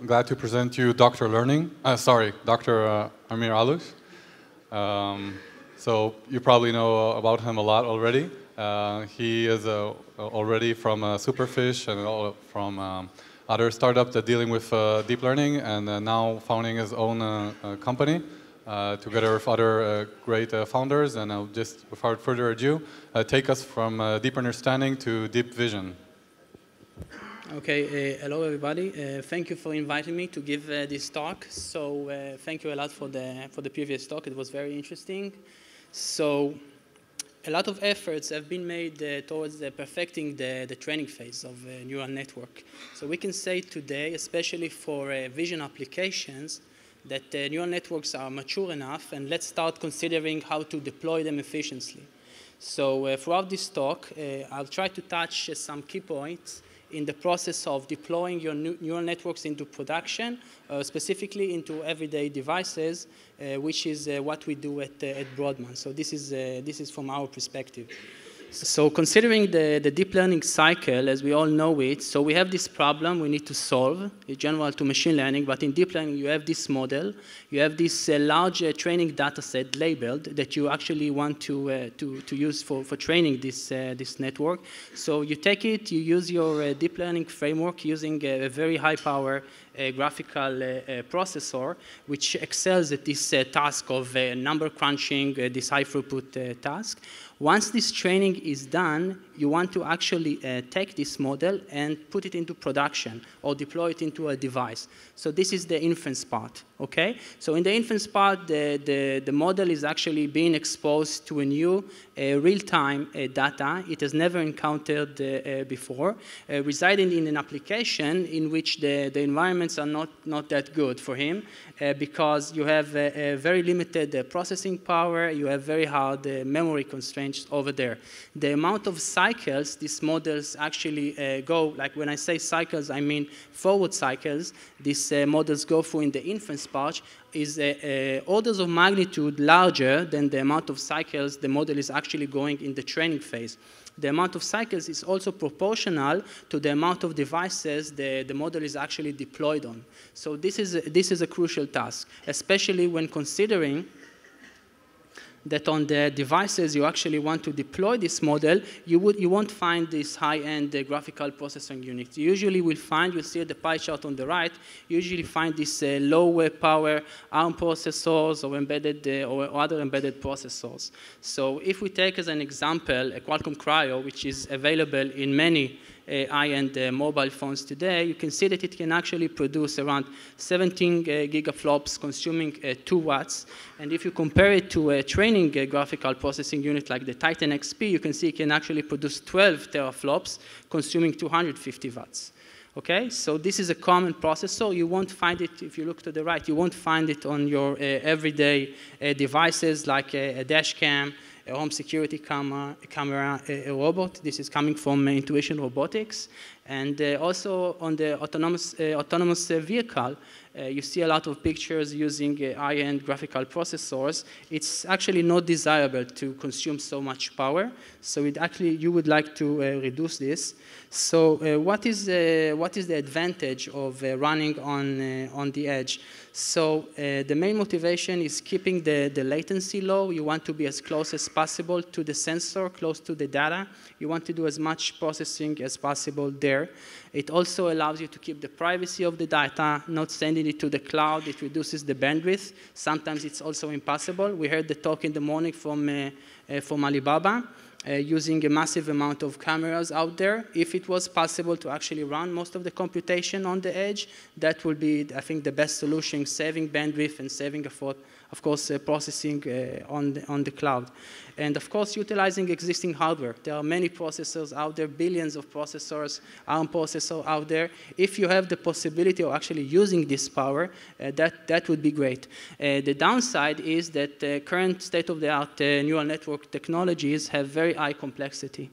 glad to present you Dr. Dr. Amir Alush. So you probably know about him a lot already. He is already from Superfish and from other startups that dealing with deep learning, and now founding his own company together with other great founders. And I'll just, without further ado, take us from deep understanding to deep vision. Okay, hello everybody. Thank you for inviting me to give this talk. So thank you a lot for the previous talk. It was very interesting. So a lot of efforts have been made towards perfecting the training phase of a neural network. So we can say today, especially for vision applications, that neural networks are mature enough, and let's start considering how to deploy them efficiently. So throughout this talk, I'll try to touch some key points in the process of deploying your neural networks into production, specifically into everyday devices, which is what we do at Brodmann. So this is from our perspective. So considering the deep learning cycle, as we all know it, so we have this problem we need to solve, in general to machine learning, but in deep learning you have this model, you have this large training data set labeled that you actually want to use for training this network. So you take it, you use your deep learning framework using a very high power graphical processor, which excels at this task of number crunching, this high throughput task. Once this training is done, you want to actually take this model and put it into production or deploy it into a device. So this is the inference part, okay? So in the inference part, the model is actually being exposed to a new real-time data it has never encountered before, residing in an application in which the environments are not that good for him because you have a very limited processing power, you have very hard memory constraints over there. The amount of cycles these models actually go, like when I say cycles, I mean forward cycles, these models go through in the inference part, is orders of magnitude larger than the amount of cycles the model is actually going in the training phase. The amount of cycles is also proportional to the amount of devices the model is actually deployed on. So this is a crucial task, especially when considering that on the devices you actually want to deploy this model, you won't find this high-end graphical processing unit. You usually will find, you'll see at the pie chart on the right, you usually find this low power ARM processors or embedded or other embedded processors. So if we take as an example a Qualcomm Cryo, which is available in many high-end mobile phones today, you can see that it can actually produce around 17 gigaflops consuming 2 watts. And if you compare it to a training graphical processing unit like the Titan XP, you can see it can actually produce 12 teraflops consuming 250 watts. Okay, so this is a common processor. You won't find it, if you look to the right, you won't find it on your everyday devices like a dash cam, a home security camera, a robot. This is coming from Intuition Robotics. And also on the autonomous vehicle, you see a lot of pictures using high-end graphical processors. It's actually not desirable to consume so much power. So you would like to reduce this. So what is the advantage of running on the edge? So the main motivation is keeping the latency low. You want to be as close as possible to the sensor, close to the data. You want to do as much processing as possible there. It also allows you to keep the privacy of the data, not sending it to the cloud. It reduces the bandwidth. Sometimes it's also impossible. We heard the talk in the morning from Alibaba. Using a massive amount of cameras out there. If it was possible to actually run most of the computation on the edge, that would be, I think, the best solution, saving bandwidth and saving effort, of course, processing on the cloud. And of course, utilizing existing hardware. There are many processors out there, billions of processors, ARM processor out there. If you have the possibility of actually using this power, that would be great. The downside is that current state-of-the-art neural network technologies have very high complexity.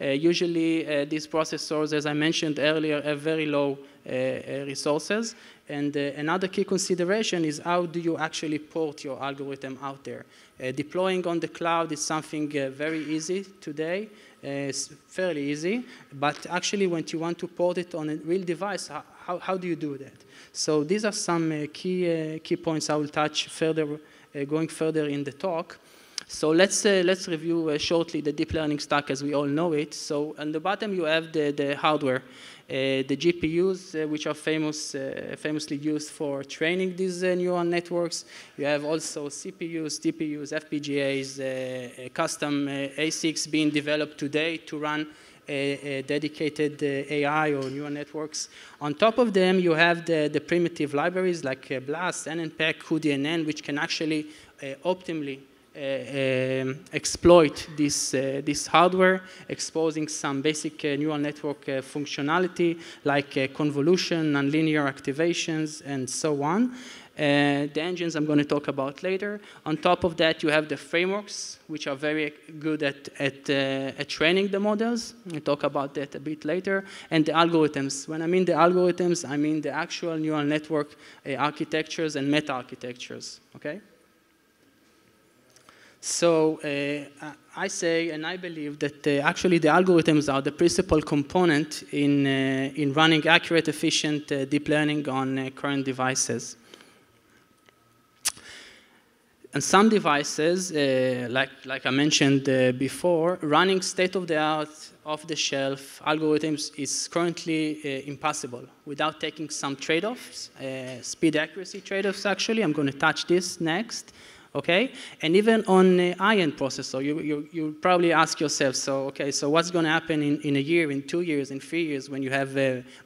Usually, these processors, as I mentioned earlier, have very low resources. And another key consideration is how do you actually port your algorithm out there. Deploying on the cloud is something very easy today. It's fairly easy. But actually, when you want to port it on a real device, how do you do that? So these are some key points I will touch further, going further in the talk. So let's review shortly the deep learning stack as we all know it. So on the bottom, you have the hardware. The GPUs, which are famously used for training these neural networks. You have also CPUs, TPUs, FPGAs, custom ASICs being developed today to run dedicated AI or neural networks. On top of them, you have the primitive libraries like BLAST, NNPEG, cuDNN, which can actually optimally exploit this hardware, exposing some basic neural network functionality like convolution, nonlinear activations, and so on. The engines I'm going to talk about later. On top of that, you have the frameworks, which are very good at training the models. I'll talk about that a bit later. And the algorithms. When I mean the algorithms, I mean the actual neural network architectures and meta-architectures. Okay? So I say, and I believe that actually the algorithms are the principal component in running accurate, efficient deep learning on current devices. And some devices, like I mentioned before, running state-of-the-art, off-the-shelf algorithms is currently impossible without taking some trade-offs, speed accuracy trade-offs actually. I'm going to touch this next. Okay, and even on high-end processor, you probably ask yourself, so what's going to happen in a year, in 2 years, in 3 years when you have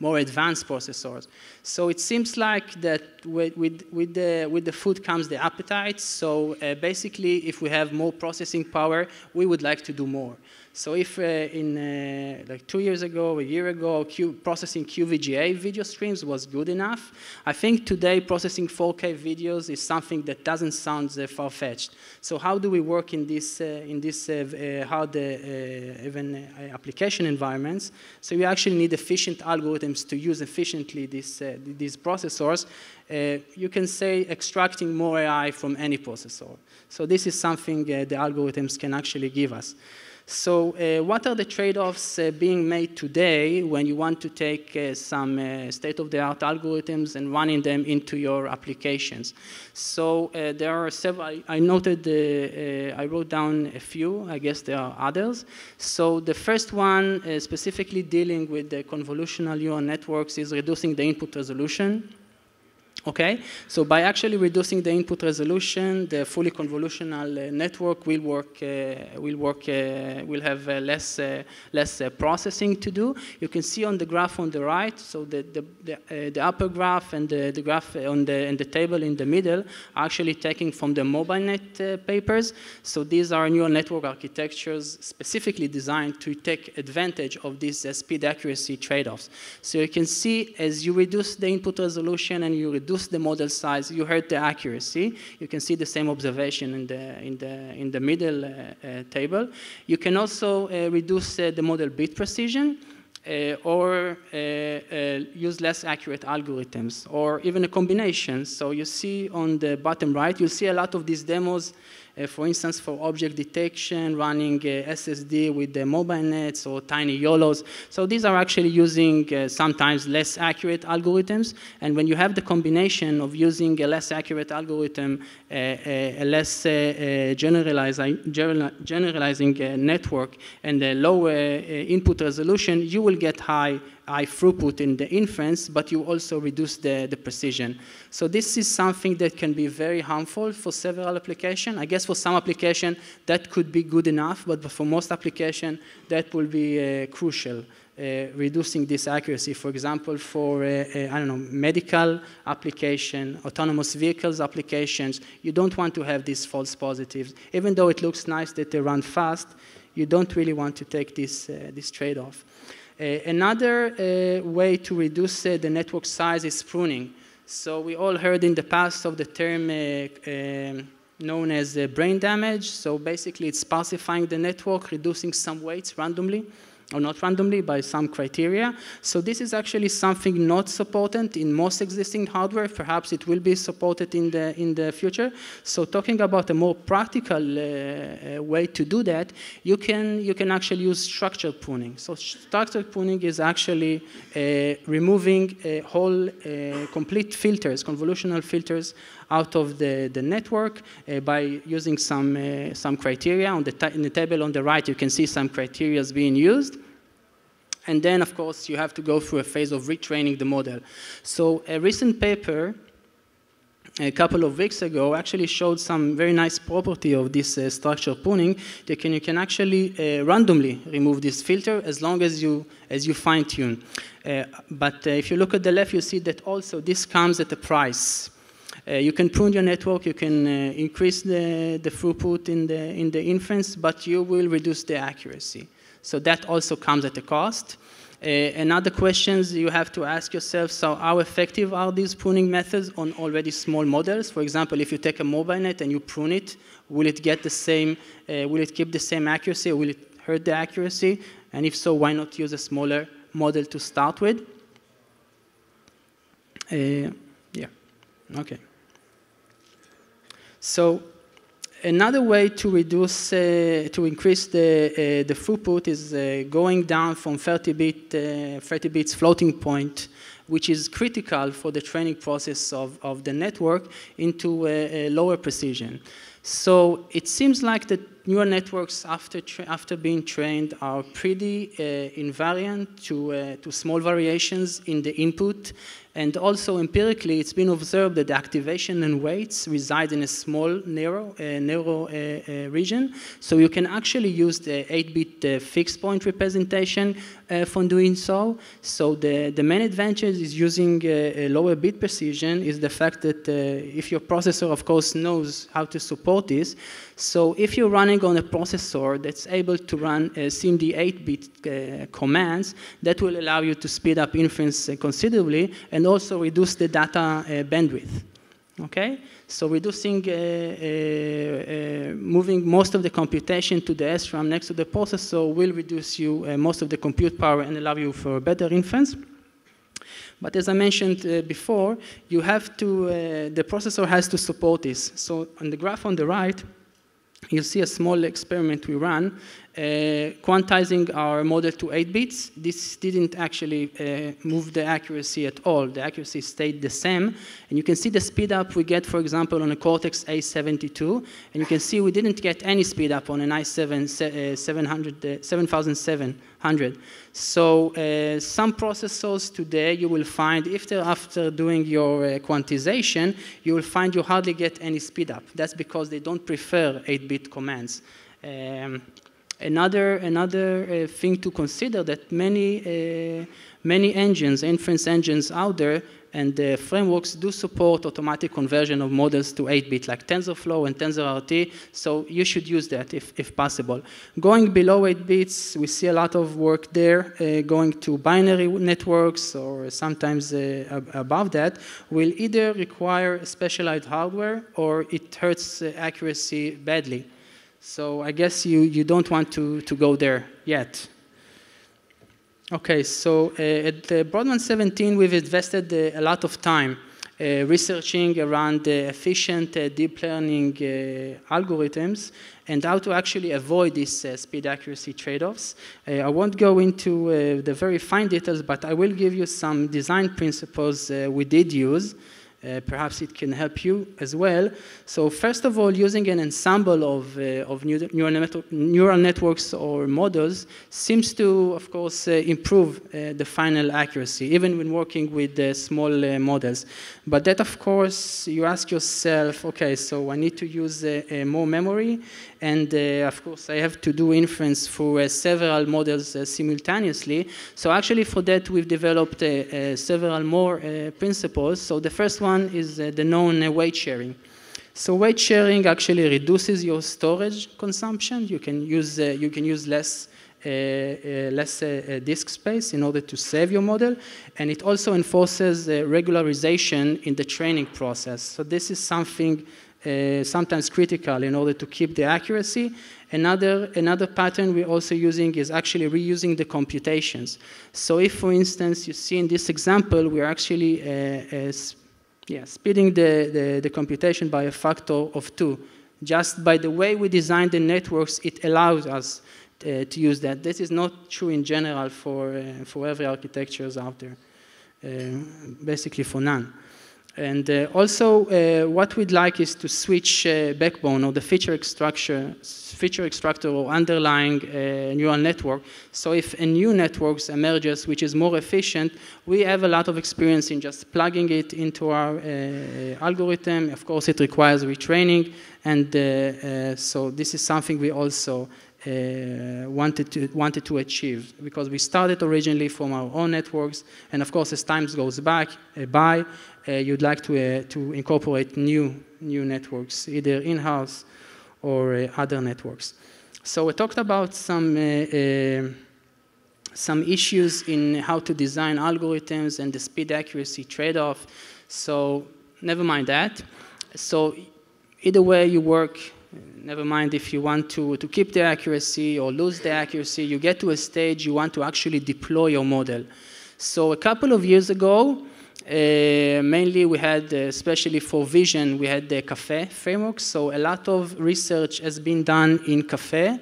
more advanced processors? So it seems like that with the food comes the appetite. So basically, if we have more processing power, we would like to do more. So if like 2 years ago, a year ago, processing QVGA video streams was good enough, I think today processing 4K videos is something that doesn't sound far-fetched. So how do we work in this hard even application environments? So you actually need efficient algorithms to use efficiently these processors. You can say extracting more AI from any processor. So this is something the algorithms can actually give us. So what are the trade-offs being made today when you want to take some state-of-the-art algorithms and running them into your applications? So there are several. I noted, I wrote down a few. I guess there are others. So the first one, specifically dealing with the convolutional neural networks, is reducing the input resolution. Okay, so by actually reducing the input resolution, the fully convolutional network will have less processing to do. You can see on the graph on the right, so the upper graph and the graph and the table in the middle are actually taken from the MobileNet papers. So these are neural network architectures specifically designed to take advantage of these speed accuracy trade-offs. So you can see as you reduce the input resolution and you reduce the model size, you hurt the accuracy. You can see the same observation in the middle table. You can also reduce the model bit precision or use less accurate algorithms, or even a combination. So you see on the bottom right, you'll see a lot of these demos. For instance, for object detection, running SSD with the mobile nets or tiny YOLOs. So these are actually using sometimes less accurate algorithms. And when you have the combination of using a less accurate algorithm, a less generalizing network, and a lower input resolution, you will get high throughput in the inference, but you also reduce the precision. So this is something that can be very harmful for several applications. I guess for some application that could be good enough, but for most application that will be crucial, reducing this accuracy. For example, for I don't know, medical application, autonomous vehicles applications, you don't want to have these false positives. Even though it looks nice that they run fast, you don't really want to take this trade-off. Another way to reduce the network size is pruning. So we all heard in the past of the term known as brain damage. So basically it's sparsifying the network, reducing some weights randomly. or not randomly, by some criteria. So this is actually something not supported in most existing hardware. Perhaps it will be supported in the future. So talking about a more practical way to do that, you can actually use structured pruning. So structured pruning is actually removing whole complete filters, convolutional filters, out of the network by using some criteria. In the table on the right, you can see some criteria being used. And then, of course, you have to go through a phase of retraining the model. So a recent paper a couple of weeks ago actually showed some very nice property of this structured pruning. You can actually randomly remove this filter as long as you fine-tune. But if you look at the left, you see that also this comes at a price. You can prune your network, you can increase the throughput in the inference, but you will reduce the accuracy. So that also comes at a cost. Another questions you have to ask yourself, so how effective are these pruning methods on already small models? For example, if you take a mobile net and you prune it, will it get the same, will it keep the same accuracy, or will it hurt the accuracy? And if so, why not use a smaller model to start with? Yeah, okay. So another way to reduce, to increase the throughput is going down from 30 bits floating point, which is critical for the training process of the network, into a lower precision. So it seems like the neural networks, after being trained, are pretty invariant to small variations in the input. And also empirically, it's been observed that the activation and weights reside in a small, narrow region. So you can actually use the 8-bit fixed point representation for doing so. So the main advantage is using a lower bit precision is the fact that if your processor, of course, knows how to support this. So if you're running on a processor that's able to run SIMD 8-bit commands, that will allow you to speed up inference considerably and also reduce the data bandwidth. Okay? So reducing, moving most of the computation to the SRAM next to the processor will reduce you most of the compute power and allow you for better inference. But as I mentioned before, you have to, the processor has to support this. So on the graph on the right, you'll see a small experiment we ran, quantizing our model to 8 bits. This didn't actually move the accuracy at all. The accuracy stayed the same. And you can see the speed up we get, for example, on a Cortex A72. And you can see we didn't get any speed up on an i7 7700. So some processors today you will find, if they're after doing your quantization, you will find you hardly get any speed up. That's because they don't prefer 8-bit commands. Another thing to consider that many engines, inference engines out there, and frameworks do support automatic conversion of models to 8-bit, like TensorFlow and TensorRT, so you should use that if possible. Going below 8 bits, we see a lot of work there. Going to binary networks, or sometimes above that, will either require specialized hardware, or it hurts accuracy badly. So I guess you don't want to go there yet. Okay, so at Brodmann17, we've invested a lot of time researching around efficient deep learning algorithms and how to actually avoid these speed accuracy trade-offs. I won't go into the very fine details, but I will give you some design principles we did use. Perhaps it can help you as well. So first of all, using an ensemble of neural networks or models seems to, of course, improve the final accuracy, even when working with small models. But that, of course, you ask yourself, okay, so I need to use more memory, and of course, I have to do inference for several models simultaneously. So actually, for that, we've developed several more principles. So the first one is the known weight sharing. So weight sharing actually reduces your storage consumption. You can use less disk space in order to save your model, and it also enforces regularization in the training process. So this is something sometimes critical in order to keep the accuracy. Another pattern we're also using is actually reusing the computations. So if, for instance, you see in this example, we're actually speeding the computation by a factor of 2. Just by the way we design the networks, it allows us to use that. This is not true in general for every architectures out there, basically for none. And also, what we'd like is to switch backbone or the feature extractor or underlying neural network. So if a new network emerges which is more efficient, we have a lot of experience in just plugging it into our algorithm. Of course, it requires retraining, and so this is something we also wanted to achieve, because we started originally from our own networks, and of course, as time goes by, you'd like to incorporate new networks, either in-house or other networks. So we talked about some issues in how to design algorithms and the speed accuracy trade-off. So never mind that. So either way you work, never mind if you want to keep the accuracy or lose the accuracy, you get to a stage you want to actually deploy your model. So a couple of years ago, mainly we had, especially for vision, we had the CAFE framework. So a lot of research has been done in CAFE,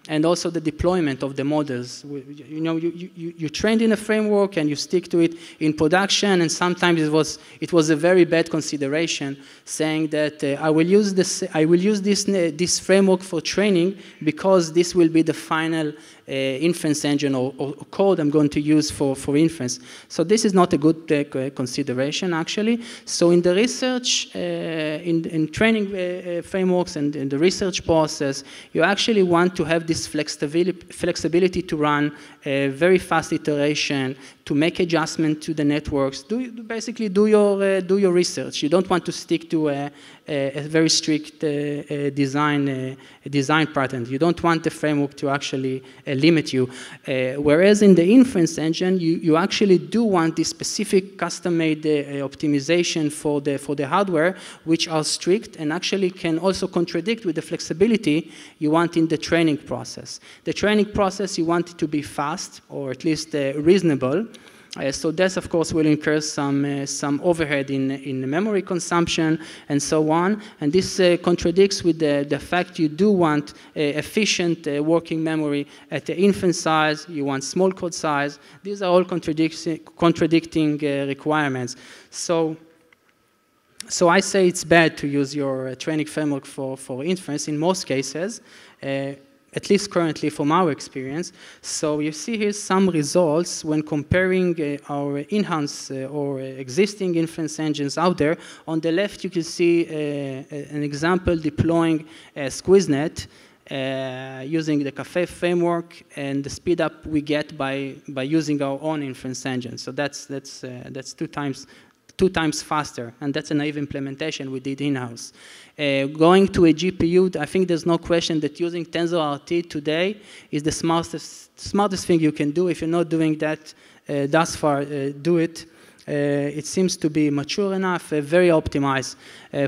and also the deployment of the models. You trained in a framework and you stick to it in production, and sometimes it was a very bad consideration, saying that I will use this framework for training because this will be the final inference engine or code I'm going to use for inference. So this is not a good consideration, actually. So in the research, in training frameworks and in the research process, you actually want to have this flexibility to run a very fast iteration, to make adjustment to the networks, basically do your research. You don't want to stick to a very strict design pattern. You don't want the framework to actually limit you. Whereas in the inference engine, you actually do want this specific custom-made optimization for the hardware, which are strict and actually can also contradict with the flexibility you want in the training process. The training process, you want it to be fast, or at least reasonable. So this, of course, will incur some overhead in memory consumption and so on. And this contradicts with the fact you do want efficient working memory at the inference size. You want small code size. These are all contradicting requirements. So I say it's bad to use your training framework for inference in most cases. At least currently from our experience. So you see here some results when comparing our in-house or existing inference engines out there. On the left, you can see an example deploying SqueezeNet using the CAFE framework and the speed up we get by using our own inference engine. So that's two times faster, and that's a naive implementation we did in-house. Going to a GPU, I think there's no question that using TensorRT today is the smartest thing you can do. If you're not doing that thus far, do it. It seems to be mature enough, very optimized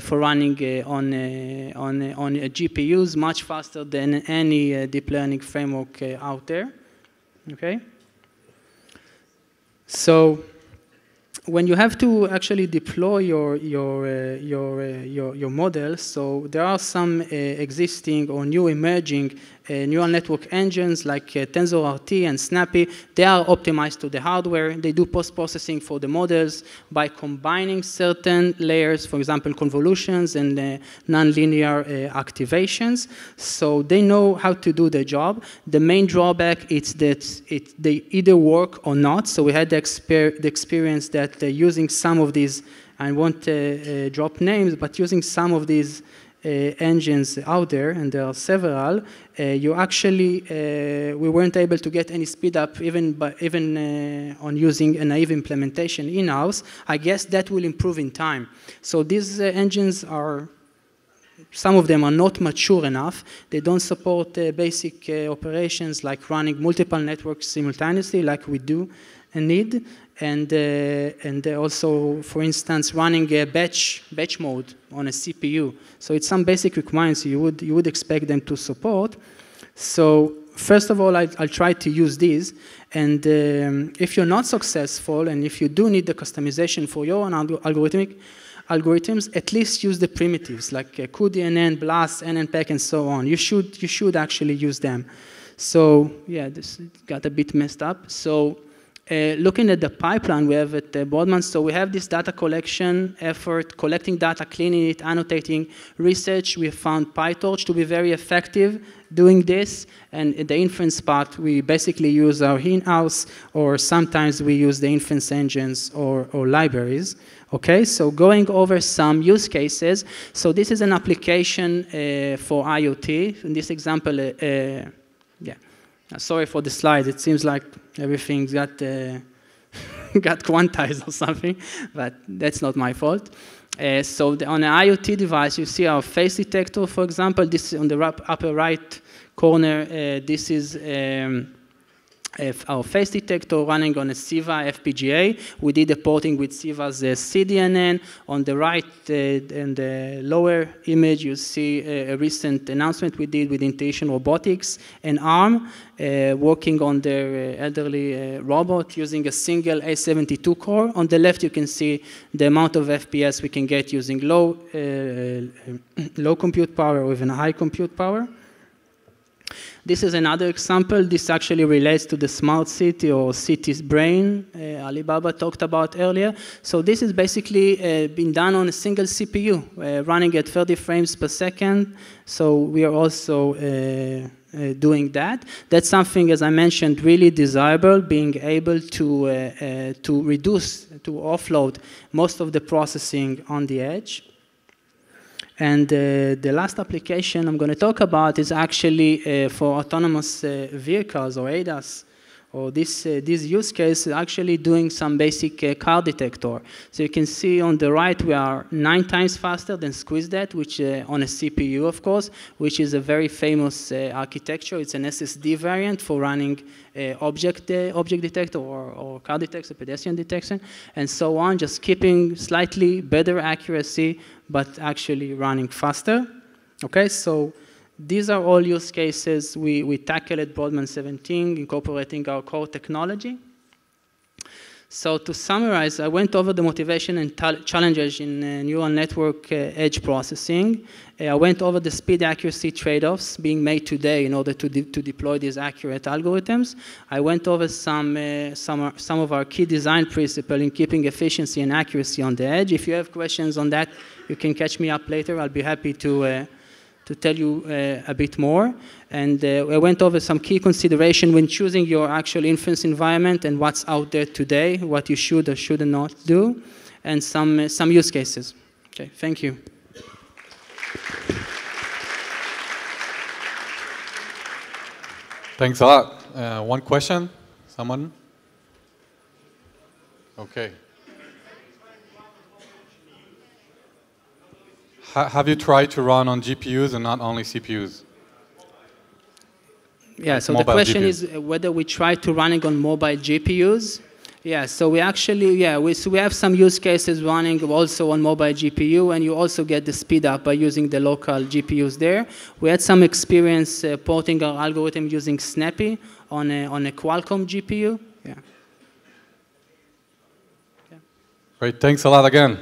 for running on GPUs, much faster than any deep learning framework out there. Okay. So when you have to actually deploy your model, so there are some existing or new emerging neural network engines like TensorRT and Snappy. They are optimized to the hardware. They do post-processing for the models by combining certain layers, for example, convolutions and nonlinear activations. So they know how to do their job. The main drawback is that they either work or not. So we had the experience that using some of these, I won't drop names, but using some of these engines out there, and there are several, you actually, we weren't able to get any speed up even on using a naive implementation in-house. I guess that will improve in time. So these engines are some of them are not mature enough. They don't support basic operations like running multiple networks simultaneously like we do and need. And also, for instance, running a batch mode on a CPU. So it's some basic requirements you would expect them to support. So first of all, I'll try to use these. And if you're not successful, and if you do need the customization for your own algorithms, at least use the primitives like cuDNN, BLAST, NNPACK, and so on. You should actually use them. So yeah, this got a bit messed up. So looking at the pipeline we have at Brodmann, so we have this data collection effort, collecting data, cleaning it, annotating, research. We found PyTorch to be very effective doing this. And in the inference part, we basically use our in-house, or sometimes we use the inference engines or libraries. Okay, so going over some use cases. So this is an application for IoT. In this example, yeah. Sorry for the slide. It seems like everything's got got quantized or something, but that's not my fault. So on an IoT device, you see our face detector, for example. This is on the upper right corner. This is our face detector running on a CEVA FPGA. We did the porting with CEVA's CDNN. On the right, in the lower image, you see a recent announcement we did with Intuition Robotics and ARM, working on their elderly robot using a single A72 core. On the left, you can see the amount of FPS we can get using low compute power or even high compute power. This is another example. This actually relates to the smart city or city's brain Alibaba talked about earlier. So this is basically been done on a single CPU, running at 30 frames per second. So we are also doing that. That's something, as I mentioned, really desirable, being able to offload most of the processing on the edge. And the last application I'm going to talk about is actually for autonomous vehicles or ADAS. Or this use case is actually doing some basic car detector. So you can see on the right we are 9 times faster than SqueezeDat, which on a CPU, of course, which is a very famous architecture. It's an SSD variant for running object detector or car detection, pedestrian detection, and so on, just keeping slightly better accuracy, but actually running faster. Okay, so these are all use cases we tackle at Brodmann17, incorporating our core technology. So to summarize, I went over the motivation and challenges in neural network edge processing. I went over the speed accuracy trade-offs being made today in order to deploy these accurate algorithms. I went over some of our key design principles in keeping efficiency and accuracy on the edge. If you have questions on that, you can catch me up later. I'll be happy to tell you a bit more. And I went over some key consideration when choosing your actual inference environment and what's out there today, what you should or should not do, and some use cases. Okay, thank you. Thanks a lot. One question? Someone? Okay. Have you tried to run on GPUs and not only CPUs? Yeah, so the question is whether we try to run it on mobile GPUs. Yeah, so we actually, we have some use cases running also on mobile GPU, and you also get the speed up by using the local GPUs there. We had some experience porting our algorithm using Snappy on a Qualcomm GPU. Yeah. Great, thanks a lot again.